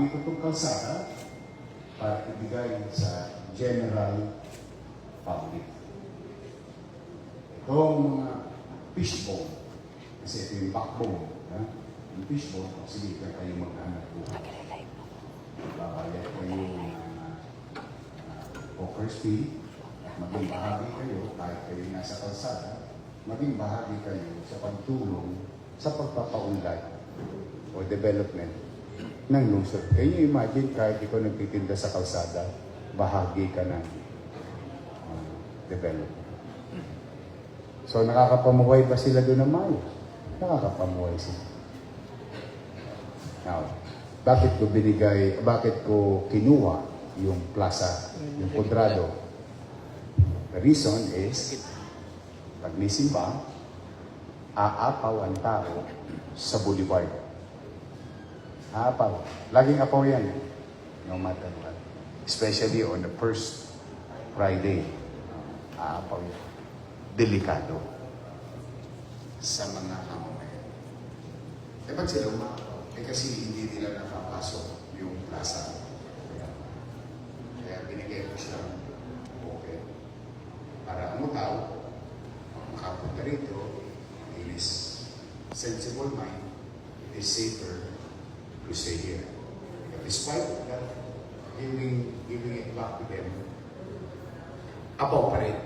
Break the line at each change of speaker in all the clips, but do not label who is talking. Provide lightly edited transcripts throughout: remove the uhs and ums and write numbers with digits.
ginamit ko itong kalsada para ibigay sa general public. Itong mga fishbone, kasi ito yung backbone, ha? Yung fishbone, sige ka kayo maghanap buhay. Babayad kayo poker's fee, at maging bahagi kayo, kahit kayo nasa kalsada, maging bahagi kayo sa pagtulong sa pagpapaunlad o development ng lungsod. Can you imagine kahit ikaw nagtitinda sa kalsada, bahagi ka ng development. So nakakapamuhay ba sila doon ng maayos? Nakakapamuhay sila. Now, bakit ko kinuha yung plaza, yung Kudrado? The reason is, pag may simba, aapaw ang tao sa boulevard. Aapaw. Laging apaw yan. No matter what. Especially on the first Friday. Aapaw yan. Delikado. Sa mga kamamayan. Eh, ba't sila umaapaw? Eh, kasi hindi nila nakapasok yung plaza. Kaya binigay ko siya okay. Para ang tao, makapunta rito, it is sensible mind, it is safer to stay here. But despite that, giving it back to them, apaw pa rin.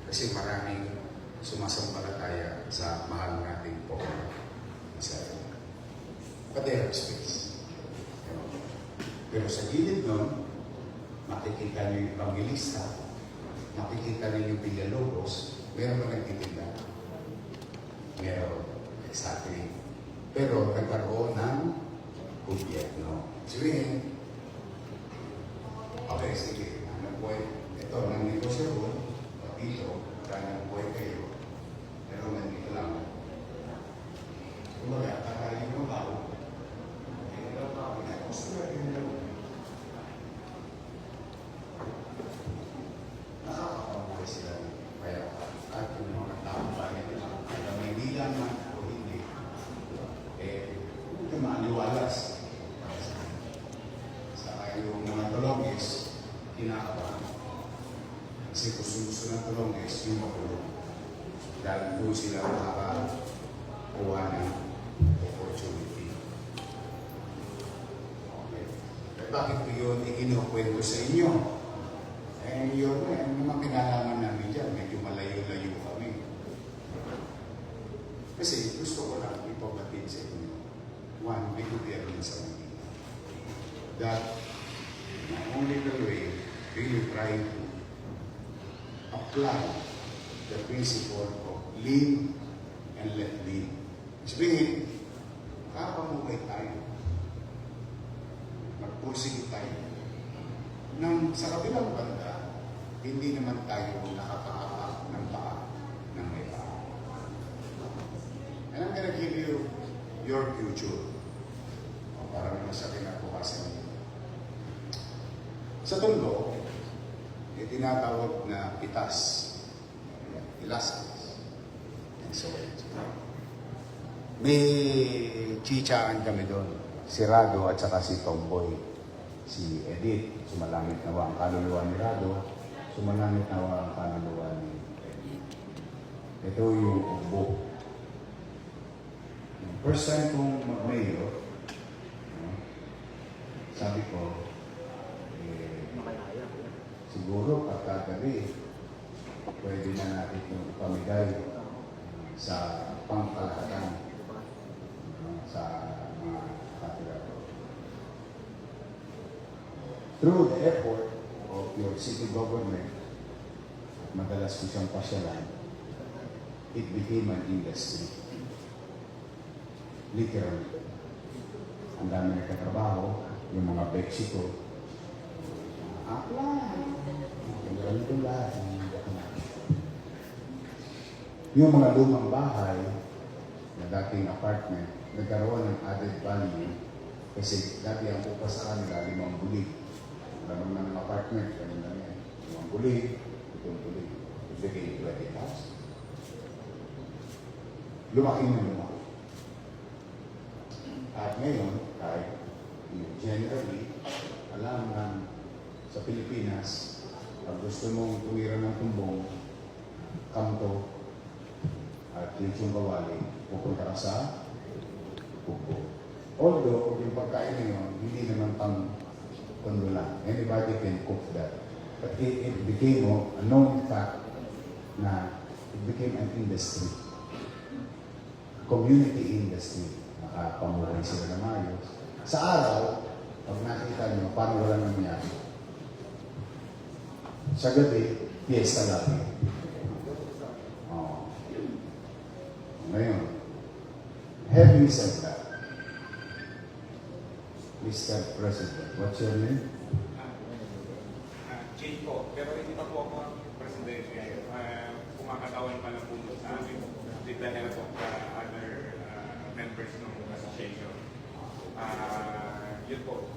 Kasi maraming sumasambalataya sa mahal nating Panginoon. But they have space. Pero sa gilid nun, makikita niyo yung Evangelista, makikita niyo yung Villalobos, meron ba nagtitinda? Meron. Exactly. Pero nagkaroon ng gobyerno. Sabihin, okay, sige, hanap buhay. Ito, nang negosyo ko, dito, hanap buhay kayo. Pero nandito lang. Kumbaga, kakain mo ba? Nakakapabuhay sila. Kaya, at yung mga taong bayan nila, kaya may bilang man o hindi, hindi maaliwalas. Saka yung mga Tolongis, kinakabahan. Kasi kung gusto ng Tolongis, yung makulong. Dahil doon sila makakakuha ng opportunity. Okay. Eh, bakit ko yun ikinukwento sa inyo? Eh, yun yung mga kinalaman namin dyan, medyo malayo-layo kami. Kasi gusto ko lang ipabatid sa inyo. One, may gobyerno sa Manila. That, only the way, really trying to apply the principle of live and let live. Sabihin, kapamukay tayo. Magpursige tayo. Nang sa kabilang banda, hindi naman tayo nakakaapak ng paa ng may paa. And I'm gonna give you your future. Para naman sa kinabukasan. Sa Tondo, tinatawag na pitas. Ilasas. And so on. May chichaan kami doon. Si Rado at saka si Tomboy. Si Edith, sumalangit nawa ang kaluluwa ni Rado. Sumalangit nawa ang kaluluwa ni Edith. Ito yung ubo. First time kong mag-mayor, sabi ko, siguro pagkagabi, pwede na natin yung pamigay sa pangkalahatan sa mga kapitado. Through the effort of your city government, at madalas ko siyang pasyalan, it became an industry. Literally. Ang dami nagkatrabaho, yung mga Mexico, yung mga lumang bahay na dating apartment, nagkaroon ng added value kasi dati ang upa sa kanila 5 bulig. Alam mo ng apartment, ganun lang yan. 5 bulig, 7 bulig. Ibigay 20,000. Lumaki na lumaki. At ngayon, kahit yung generally, alam na sa Pilipinas, pag gusto mong tumira ng tumbong, kanto, at lechong kawali, pupunta ka sa Buko. Although, yung pagkain na yun, hindi naman pang tondo lang. Anybody can cook that. But it became a known fact na it became an industry. Community industry. Nakapamuhay sila na maayos. Sa araw, pag nakita nyo, parang wala nangyari. Sa gabi, piyesta lagi. Oh. Ngayon, having said that, Mr. President, what's your name?
Jay po, pero hindi pa po ako ang presidente ngayon. Kumakatawan pa lang po sa amin with the help of other members ng association. Yun po,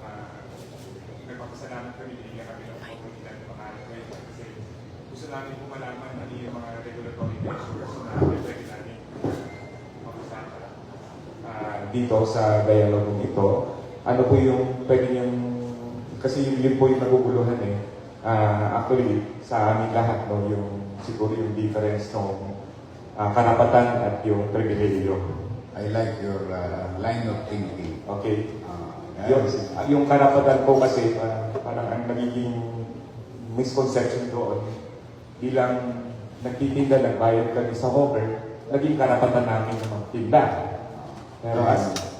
nagpapasalamat kami, binigyan kami ng oportunidad ng mga ngayon kasi gusto namin po malaman ano yung mga regulatory measures na pwede namin mag-usapan. Dito sa dialogue ito, ano po yung pwede niyang, kasi yun po yung naguguluhan eh. Actually, sa amin lahat, no, yung, siguro yung difference ng karapatan at yung pribilehiyo.
I like your line of thinking.
Okay. Yung karapatan po kasi, parang ang nagiging misconception doon, bilang nagtitinda, nagbayad kami sa hawker, naging karapatan namin na magtinda.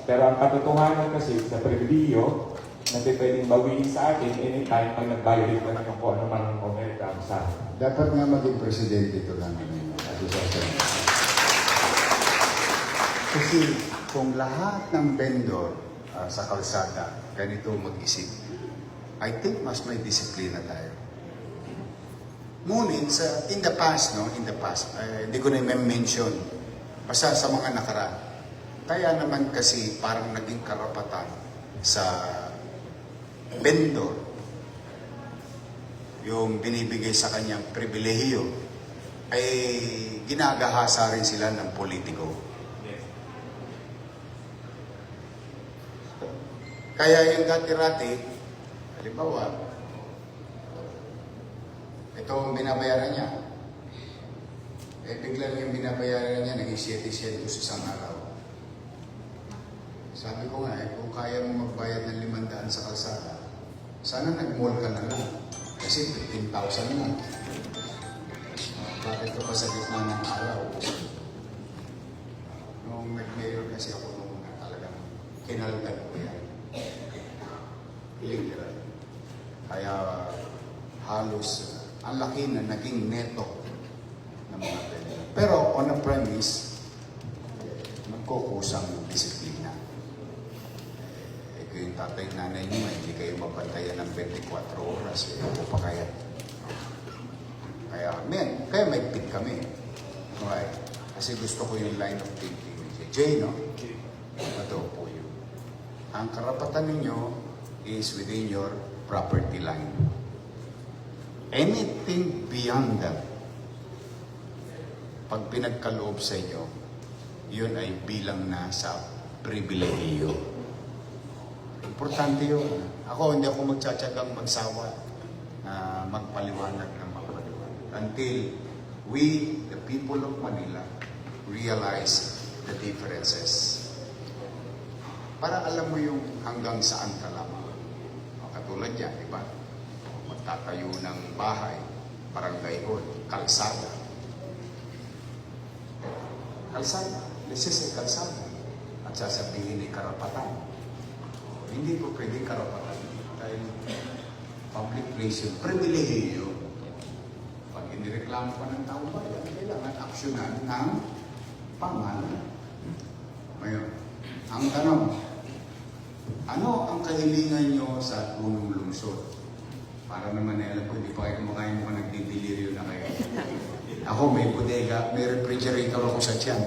Pero ang katotohanan kasi sa pribilehiyo, na pwedeng bawiin sa atin anytime pag nag-violate na ng kung ano man ang omerta sa atin.
Dapat nga maging presidente ito lang namin. Kasi kung lahat ng vendor sa kalsada ganito mag-isip, I think mas may disiplina tayo. Ngunit in the past, hindi ko na i-mention, basta sa mga nakaraan, kaya naman kasi parang naging karapatan sa vendor yung binibigay sa kanyang pribilehiyo ay ginagahasa rin sila ng politiko.
Yes.
Kaya yung dati-rati, halimbawa, ito ang binabayaran niya. Biglang yung binabayaran niya, naging 700 sa isang araw. Sabi ko nga, kung kaya mo magbayad ng 500 sa kalsada, sana nag-mall ka na lang. Kasi 15,000 lang. Bakit ka pa sa gitna ng araw? Nung nag-mayor kasi ako nung talagang kinalagad ko yan. Literal. Kaya halos ang laki na naging neto ng mga pwede. Pero on a premise, magkukusang disiplina. Yung tatay nanay nyo, hindi kayo mabantayan ng 24 oras. Ako pa kaya. Kaya may pick kami. Okay? Kasi gusto ko yung line of thinking ni Jay, no? Ito po yun. Ang karapatan ninyo is within your property line. Anything beyond that, pag pinagkaloob sa inyo, yun ay bilang na sa pribilehiyo. Importante yun. Hindi ako magtsatsagang magsawa na magpaliwanag ng magpaliwanag. Until we, the people of Manila, realize the differences. Para alam mo yung hanggang saan ka lamang. Katulad yan, di ba? Magtatayo ng bahay, barangay hall, kalsada. Kalsada. This is a kalsada. At sasabihin ni karapatan. Hindi po pwedeng karapatan dahil public place yun. Pribilehiyo. Pag inireklamo pa ng tao bayan, kailangan aksyonan ng pamahalaan. Ngayon, ang tanong, ano ang kahilingan nyo sa punong lungsod? Para naman alam ko, hindi pa kayo kumakain mo nagdidelirio na kayo. Ako may bodega, may refrigerator ako sa tiyan.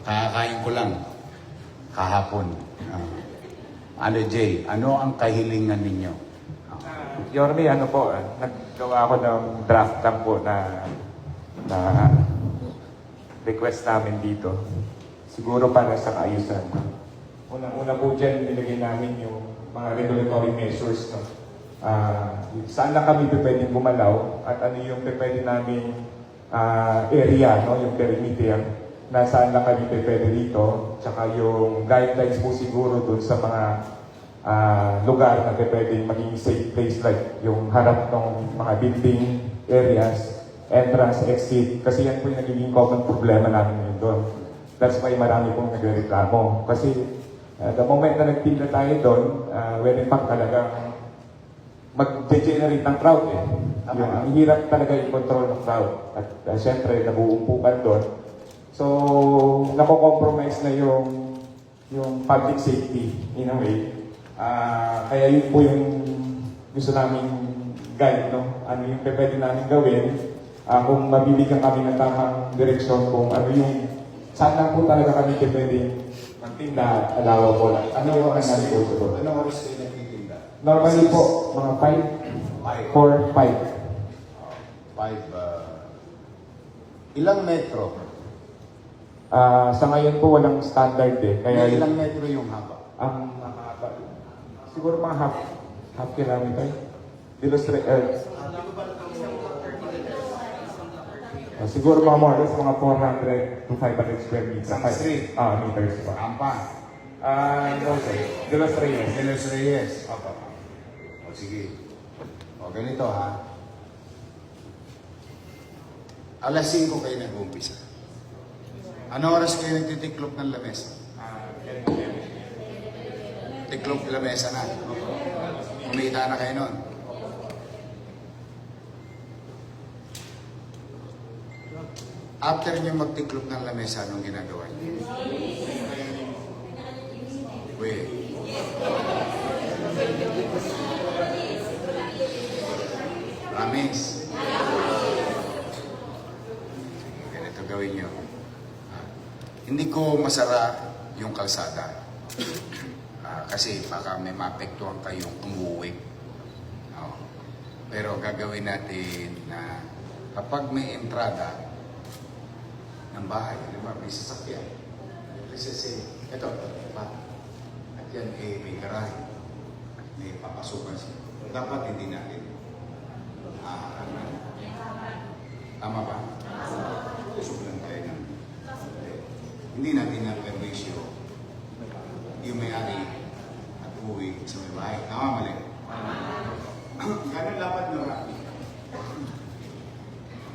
Kakakain ko lang kahapon. Jay, ano ang kahilingan ninyo?
Yorme, naggawa ako ng draft lang po na request namin dito. Siguro para sa kaayusan. Una po dyan, nilagay namin yung mga regulatory measures, no? Saan na kami pwedeng gumalaw at ano yung pwede namin area, no? Yung perimeter, na saan na kami pwede dito, tsaka yung guidelines po siguro dun sa mga lugar na pwedeng maging safe place like yung harap ng mga building areas, entrance, exit, kasi yan po yung nagiging common problema namin ngayon doon. That's why marami pong nagreklamo. Kasi the moment na nagpila tayo doon, when in fact talagang mag-generate ng crowd eh. Yung, ang hirap talaga i-control ng crowd. At syempre, nabuumpukan doon. So, nako-compromise na yung public safety in a way. Kaya yun po yung gusto namin guide, no? Ano yung pwede namin gawin, kung mabibigyan kami ng tamang direksyon, kung ano yung, saan lang po talaga kami pwede magtinda, allowable. Ano yung ang namin po ito?
Anong oras kayo nagtitinda?
Normally po, mga 5, 4, 5.
Ilang metro?
Sa ngayon po, walang standard eh. Kaya
Ilang metro yung haba?
ang siguro mga half kilometer. Siguro mga more or less mga 400 to 500 square meters.
Isang street?
Meters pa.
Ampa?
No sir. De Los Reyes.
De Los Reyes? Opo. O sige. O ganito ha. Alas 5 kayo nag-uumpisa. Anong oras kayo nagtitiklop ng lamesa? Tiklop lamesa na. Kumita na kayo nun. After nyo magtiklop ng lamesa, anong ginagawa nyo? Wait. Promise. Ganito gawin nyo. Hindi ko masara yung kalsada. Kasi baka may maapektuhan kayong umuwi. No? Pero gagawin natin na kapag may entrada ng bahay, di ba, may sasakyan. Kasi ito, pa. At yan, may garahe. May papasukan siya. Dapat hindi natin. Tama ba? Kusog lang tayo ng hindi natin na-permisyo yung may-ari at uwi sa may bahay. Tama, mali? Ganun dapat nyo rapi.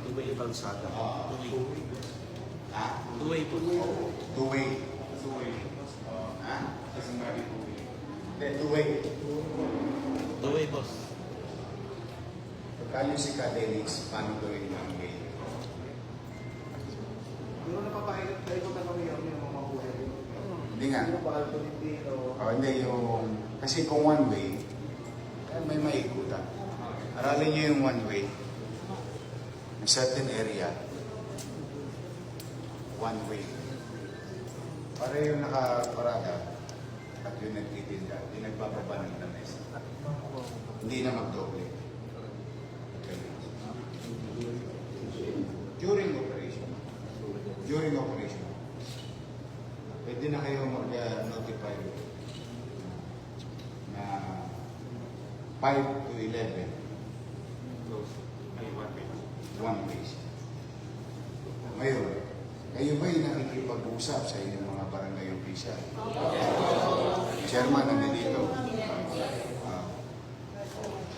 Two-way yung kalsada.
Ha?
Two-way po.
Two-way. Ha? Hindi, two-way.
Two-way, boss.
Pagkalyo si Kadenix, paano gawin ng gay?
Pero napapahirap tayo kung kami yung mga mabuhay.
Hindi nga.
Hindi mo pa alto dito.
Hindi yung... Kasi kung one way, may maikutan. Aralin nyo yung one way. In certain area, one way. Para yung nakaparada at yung nagtitinda, hindi nagbababa ng lamesa. Hindi na magdoble. During operation, pwede na kayo mag-notify na 5 to 11 one way. Ngayon, kayo ba'y nakikipag-usap sa inyong mga barangay official? Chairman, nandito.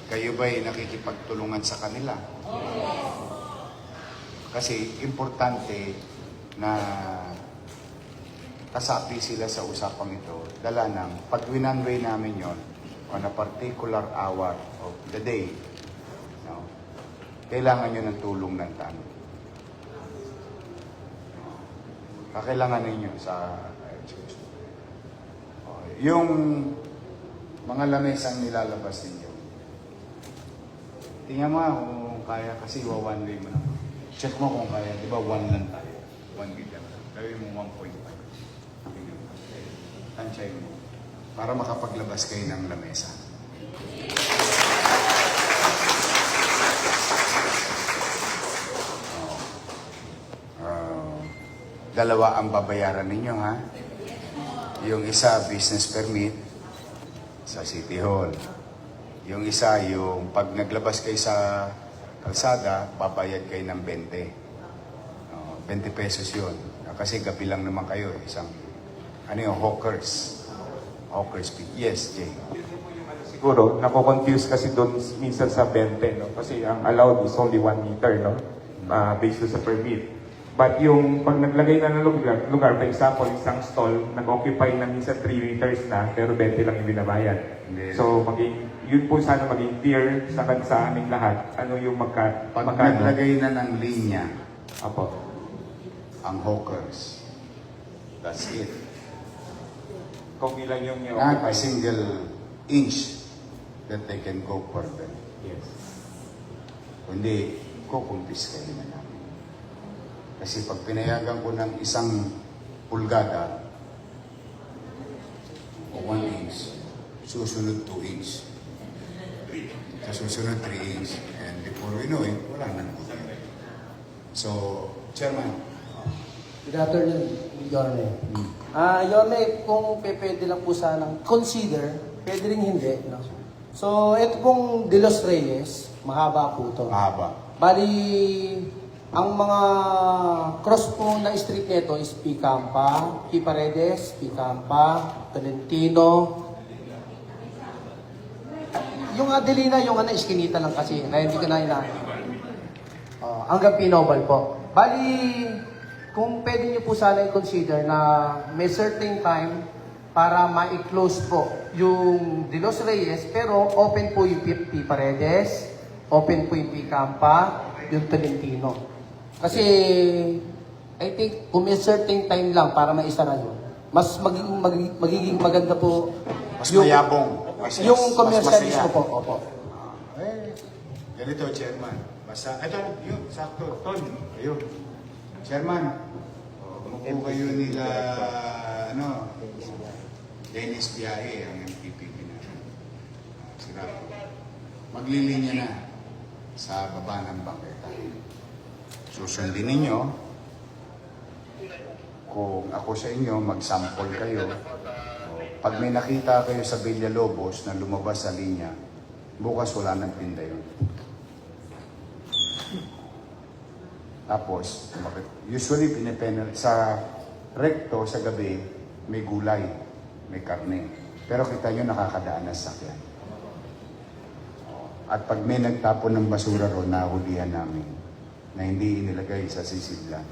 Kayo ba'y nakikipagtulungan sa kanila? Kasi importante na kasapi sila sa usapang ito. Dala ng pag winanway namin yon on a particular hour of the day, no, kailangan nyo ng tulong ng tao. Kakailangan ninyo sa yung mga lamesang nilalabas ninyo. Tingnan mo kung kaya, kasi one way mo na. Check mo kung kaya, di ba 1 lang tayo? 1 gig lang. Gawin mo 1.5. Tingnan mo. Tansay mo. Para makapaglabas kayo ng lamesa. Dalawa ang babayaran ninyo, ha? Yung isa, business permit. sa City Hall. Yung isa, yung pag naglabas kayo sa kalsada, babayad kayo ng 20. 20 pesos yun. Kasi gabi lang naman kayo. Isang, ano yung hawkers. Hawkers fee. Yes, Jay.
Siguro, nako-confuse kasi doon minsan sa 20, no? Kasi ang allowed is only 1 meter, no? Based doon sa permit. But yung pag naglagay na ng lugar, for example, isang stall, nag-occupy na minsan 3 meters na, pero 20 lang yung binabayad. So, yun po sana maging clear sa aming lahat. Ano yung
Pag
magkano?
naglagay na ng linya,
Apo.
ang hawkers, that's it.
Kung ilan yung
Not a single inch that they can go further.
Yes.
Kundi, kukumpis kayo na namin. Kasi pag pinayagan ko ng isang pulgada o 1 inch, susunod 2 inch. Sa susunod 3 inch. And before we know it, wala nang buti. So, Chairman,
Good afternoon, Yorme. Yorme, kung pwede lang po sanang consider, pwede rin hindi. No? So, ito pong De Los Reyes, mahaba po ito.
mahaba.
Bali, ang mga cross po na street nito is Picampa, P. Paredes, Picampa, Tolentino. Yung Adelina, yung iskinita lang kasi, kaya hindi ko na hanggang Pinobal po. Bali, kung pwede nyo po sana i-consider na may certain time para ma-close po yung De Los Reyes, pero open po yung P. Paredes, open po yung Picampa, yung Tolentino. Kasi, I think, kung may certain time lang para maisara yun, mas magiging maganda po
Mas mayabong.
yung commercialismo
masaya.
po. Opo.
Ganito, Chairman. Basta, ito, yun, sakto. Ton, ayun. Chairman, kung kayo nila, Dennis Biahe, ang MPP na. Sira po. Maglilinya na sa baba ng bangketa. Susundin ninyo. Kung ako sa inyo, mag-sample kayo. Pag may nakita kayo sa Villalobos na lumabas sa linya, bukas wala nang pinda yun. Tapos, usually pinipenal sa recto sa gabi, may gulay, may karne. Pero kita nyo nakakadaan na sakyan. At pag may nagtapon ng basura ron, nahulihan namin na hindi inilagay sa sisidlan.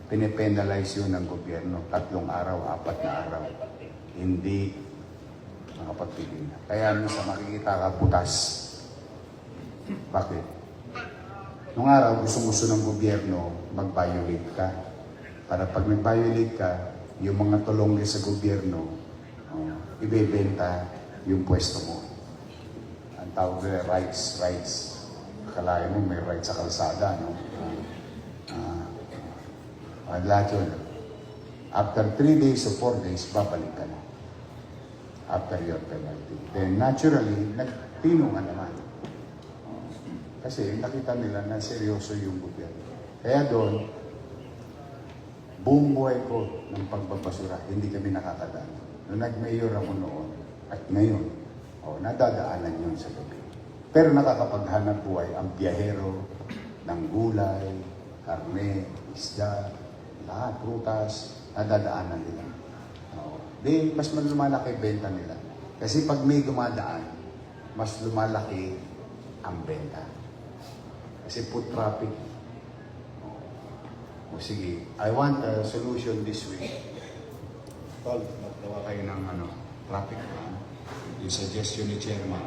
Pinipenalize yun ng gobyerno. 3 araw, 4 na araw. Hindi nakapagpili na. Kaya minsan makikita ka butas. Bakit? Nung araw, gusto ng gobyerno, mag-violate ka. Para pag nag-violate ka, yung mga tulongge sa gobyerno, ibebenta yung pwesto mo. Ang tawag nila, rights. Akalain mo, may rights sa kalsada, no? Lahat yun. After 3 days o 4 days, babalik ka na. After your penalty. Then naturally, nagtinungan naman. Kasi nakita nila na seryoso yung gobyerno. Kaya doon, buong buhay ko ng pagbabasura, hindi kami nakakadaan. Nung nag-mayor ako noon, at ngayon, nadadaanan yun sa gabi. Pero nakakapaghanap buhay ang biyahero ng gulay, karne, isda, lahat, prutas, nadadaanan nila. Di, mas lumalaki benta nila. Kasi pag may dumadaan, mas lumalaki ang benta. Kasi foot traffic. O sige, I want a solution this week. Tol, magtawa kayo ng traffic plan. Yung suggestion ni Chairman,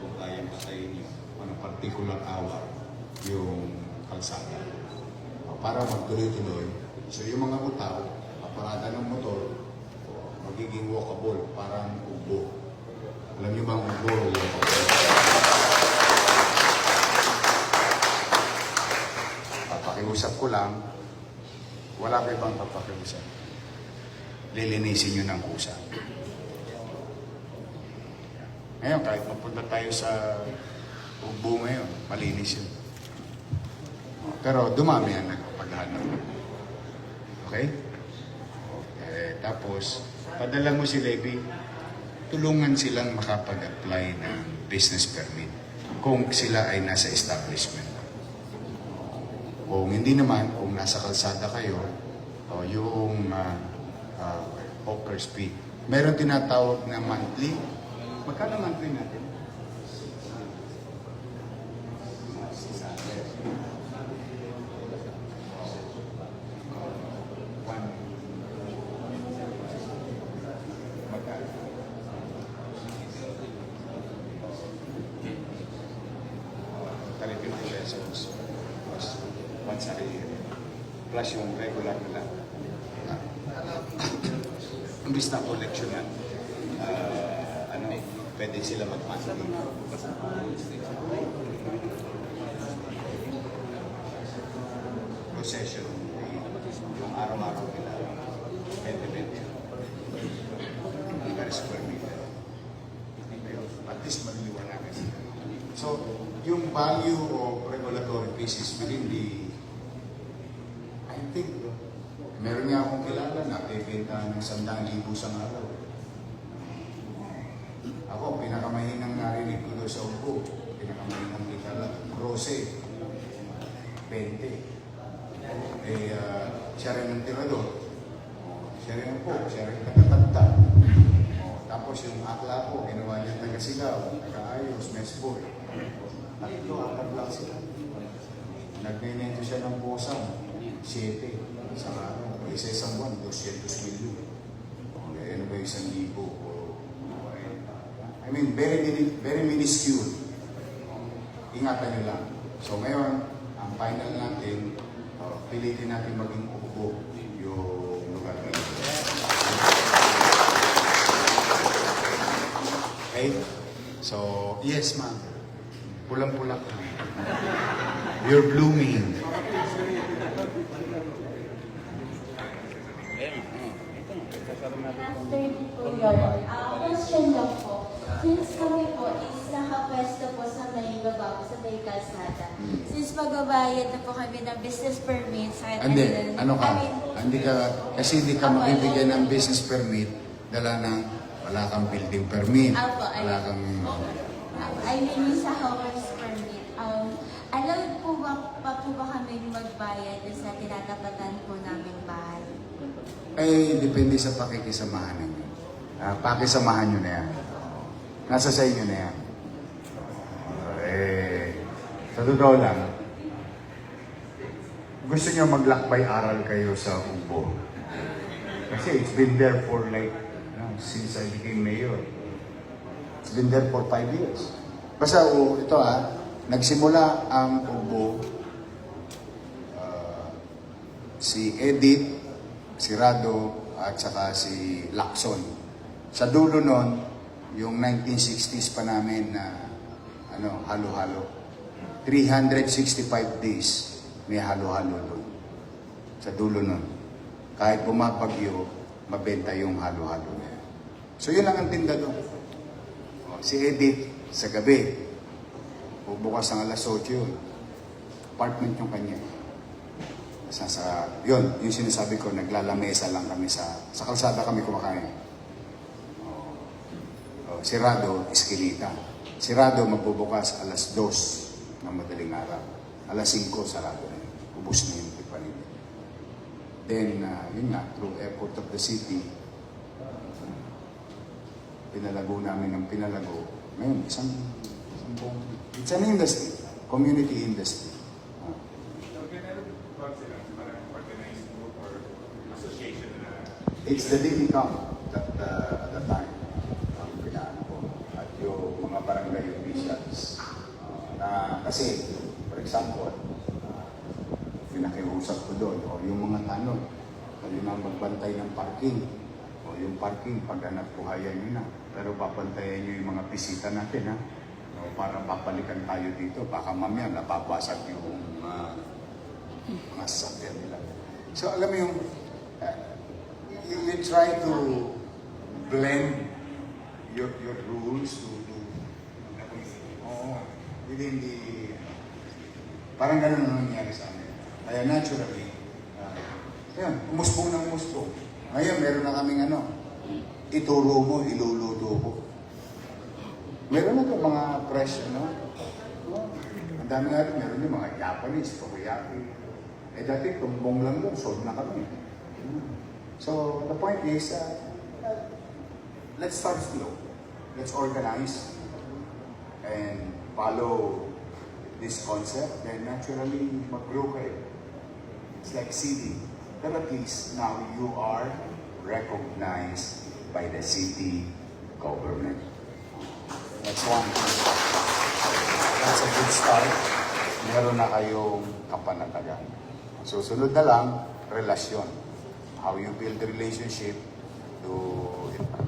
kung kaya pa sa inyo, on a particular hour, yung kalsada. Para magtuloy-tuloy. So yung mga utaw, aparata ng motor, magiging walkable, parang ubo. Alam niyo ba ang ubo? Papakiusap ko lang, wala kayo bang papakiusap? Lilinisin nyo ng kusa. Ngayon, kahit mapunta tayo sa ubo ngayon, malinis yun. Pero dumami ang nagpaghanap. Okay? Tapos, padala mo si Levy. tulungan silang makapag-apply ng business permit kung sila ay nasa establishment. Kung hindi naman, kung nasa kalsada kayo, o yung hawker's fee, meron tinatawag na monthly. Magkano monthly natin? Magkano? Pesos plus once a year plus yung regular nila. Imbis na collection yan, pwede sila mag-monthly. Possession, yung araw-araw nila, 20-20. Per square meter. At least maliliwanagan sila. So, yung value of regulatory fees is within the, I think, meron nga akong kilala na bibenta ng 100,000 sa araw. Ako, pinakamahinang narinig ko doon sa upo, pinakamahinang kilala, Rose, 20. Siya rin ang tirador. Siya rin ang po, siya rin nagkatagta. Tapos yung akla ko, ginawa niya taga-sigaw, taga-ayos, mesboy. Tatlo, apat lang sila. Nagnenento siya ng posang, 7 sa araw. Isa isang buwan, 200 milyon. Ano ba 1,000? I mean, very minuscule. Ingatan nyo lang. So ngayon, ang final natin, pilitin natin maging upo yung lugar na ito. Okay? So, yes ma'am. Pulang-pula ka. You're blooming.
After po yun, question lang po. Since kami po is nakapwesto po sa may baba po, sa may kalsada. Since magbabayad na po kami ng business permit sa
Hindi, ano ka? Kasi hindi ka makibigyan ng business permit dala ng wala kang building permit. Wala kang...
I mean, sa hours permit. Allowed po ba kami magbayad sa tinatapatan po namin bahay?
Eh, depende sa pakikisamahan ninyo. Pakisamahan nyo na yan. Nasa sa inyo na yan. Sa totoo lang, gusto nyo maglakbay aral kayo sa Ubo. Kasi it's been there for like, since I became mayor. It's been there for 5 years. Basta ito nagsimula ang Ubo, si Edith, si Rado, at saka si Lacson. Sa dulo nun, yung 1960s pa namin na halo-halo. 365 days may halo-halo doon. Sa dulo nun. Kahit bumabagyo, mabenta yung halo-halo na yan. So yun lang ang tinda doon. Si Edith, sa gabi, bukas ang alas 8 yun. Apartment yung kanya. Yun, yung sinasabi ko, naglalamesa lang kami sa kalsada kami kumakain. Si Rado, Esquilita. Si Rado magbubukas alas 2 ng madaling araw. Alas 5 sarado na yun. Ubus na yung tipanin. Then, yun nga, through effort of the city, pinalago namin ng pinalago. Ngayon, isang buong... It's an industry, community industry. It's the daily count at the time ang pinaan ko at yung mga barangay officials na kasi, for example, pinakiusap ko doon o yung mga tanong kayo na magbantay ng parking o yung parking pag anak buhayan nyo na pero papantayan nyo yung mga bisita natin o para papalikan tayo dito baka mamaya napapasag yung mga sasakyan nila. So alam mo yung you try to blend your rules to within the parang ganun ang nangyari sa amin. Kaya naturally, umusbong ng umusbong. Ngayon, meron na kaming ituro mo, iluluto ko. Meron na itong mga fresh, no? Oh, ang dami nga rin, meron yung mga Japanese, Tokoyaki. Eh dati, tumbong lang doon, sold na kami. So, the point is, let's start slow. Let's organize and follow this concept. Then naturally, mag-grow kayo. It's like seeding. But at least now you are recognized by the city government. That's one. That's a good start. Meron na kayong kapanatagan. Susunod na lang, relasyon. How you build the relationship to,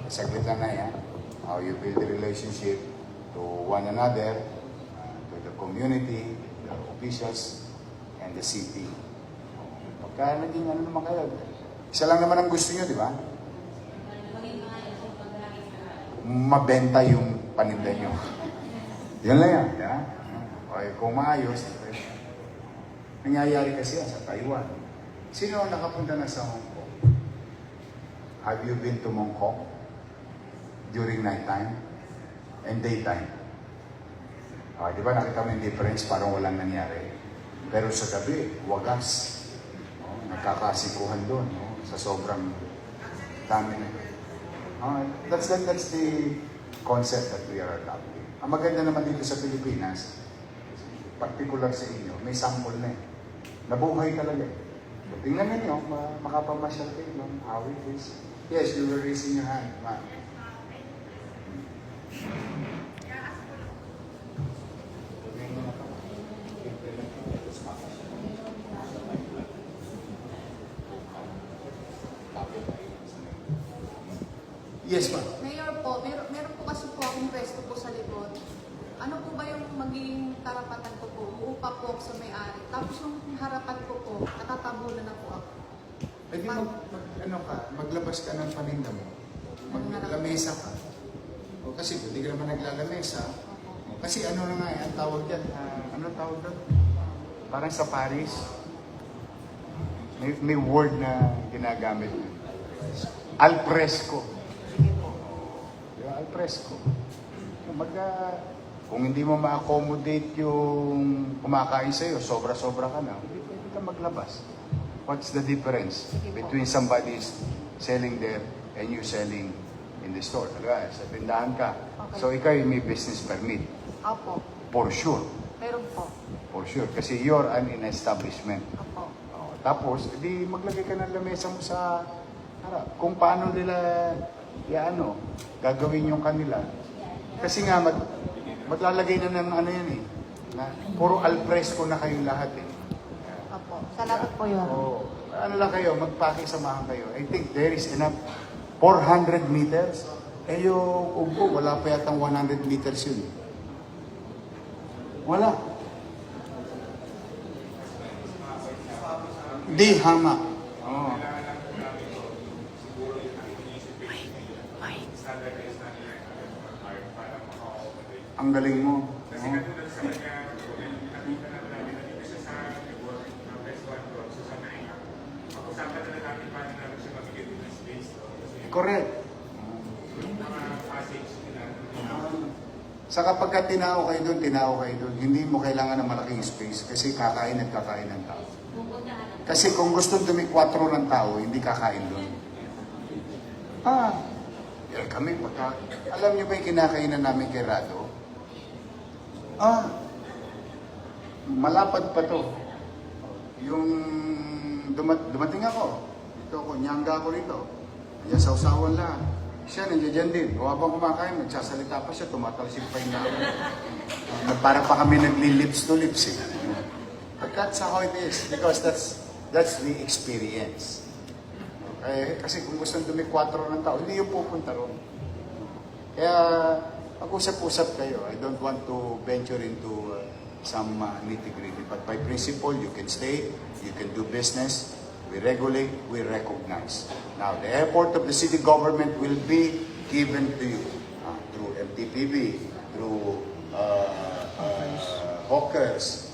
saglit lang na yan, how you build the relationship to one another, to the community, the officials, and the city. Pagka naging ano naman kayo, isa lang naman ang gusto nyo, di ba? Mabenta yung paninda nyo. Yan lang yan. Yeah? Okay, kung maayos, nangyayari kasi yan sa Taiwan. Sino ang nakapunta na sa Hong Kong? Have you been to Hong Kong during nighttime and daytime? Di ba nakita mo yung difference? Parang walang nangyari. Pero sa gabi, wagas. Nagkakasikuhan doon, sa sobrang dami na. That's the concept that we are adopting. Ang maganda naman dito sa Pilipinas, particular sa inyo, may sample na eh. Nabuhay talaga eh. So, tingnan ninyo, makapamasyal kayo, how it is. Yes, you were raising your hand, ma'am. Yes, ma'am.
Mayor po, meron po kasi po akong pwesto po sa likod. Ano po ba yung magiging karapatan ko po? Uupa po ako sa may-ari. Tapos yung harapan ko po, natatabunan na po ako.
Pwede maglabas ka ng paninda mo. Maglamesa ka. O, kasi hindi ka naman naglalamesa. Kasi ano na nga, ang tawag yan, ano tawag doon? Parang sa Paris, may word na ginagamit. Al fresco. Yung al fresco. Kung hindi mo ma-accommodate yung kumakain sa'yo, sobra-sobra ka na, hindi pwede ka maglabas. What's the difference between somebody selling there and you selling in the store? Talaga, sa tindahan ka.
Okay.
So, ikaw yung may business permit.
Opo.
For sure.
Meron po.
For sure. Kasi you're an establishment.
Opo.
Tapos, edi maglagay ka ng lamesa mo sa harap. Kung paano nila gagawin yung kanila. Kasi nga, maglalagay na ng ano yan eh. Na, puro al fresco na kayong lahat eh.
Opo. Salamat po yun.
So, ano lang kayo, magpakisamahan kayo. I think there is enough. 400 meters. Eh yung ubo, wala pa yatang 100 meters yun. Wala. Di hamak. Oh. Ang galing mo.
Kasi katulad sa kanya, nakita na namin na dito siya sa work ng Best One Road, so sa Naina. Pag-usapan na natin paano namin siya mabigyan ng space. Kasi
Correct.
yung mga passage nila.
Saka pagka tinao kayo doon. Hindi mo kailangan ng malaking space kasi kakain at kakain ng tao. Kasi kung gusto dumi-4 ng tao, hindi kakain doon. Kami pagka... Alam niyo ba yung kinakainan namin kay Rado? Malapad pa to. Yung dumating ako. Ito ako, nyangga ako rito. Nandiyan sa usawan lang. Siya nandiyan din. O habang kumakain, nagsasalita pa siya, tumatalsik pa yung namin. Para pa kami nagli-lips to lips eh. But that's how it is. Because that's the experience. Kasi kung gusto dumi-4 ng tao, hindi yung pupunta ron. Kaya mag-usap-usap kayo. I don't want to venture into some nitty-gritty. But by principle, you can stay, you can do business, we regulate, we recognize. Now, the airport of the city government will be given to you through MTPB, through hawkers,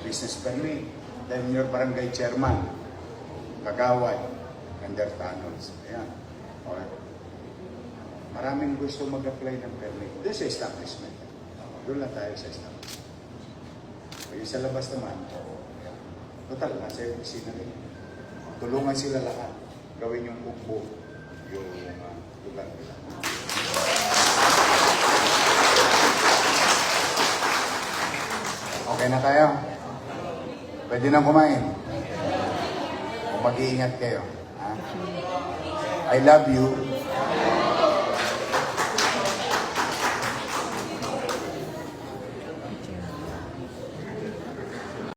business permit, then your barangay chairman, kagawad, and their tunnels. Ayan. Okay. Maraming gusto mag-apply ng permit. Doon sa establishment. Doon lang tayo sa establishment. Yung sa labas naman, total, nasa opisina rin. Tulungan sila lahat. Gawin yung bukbo, yung lugar nila. Okay na tayo? Pwede na kumain. Kung mag-iingat kayo. Ha? I love you.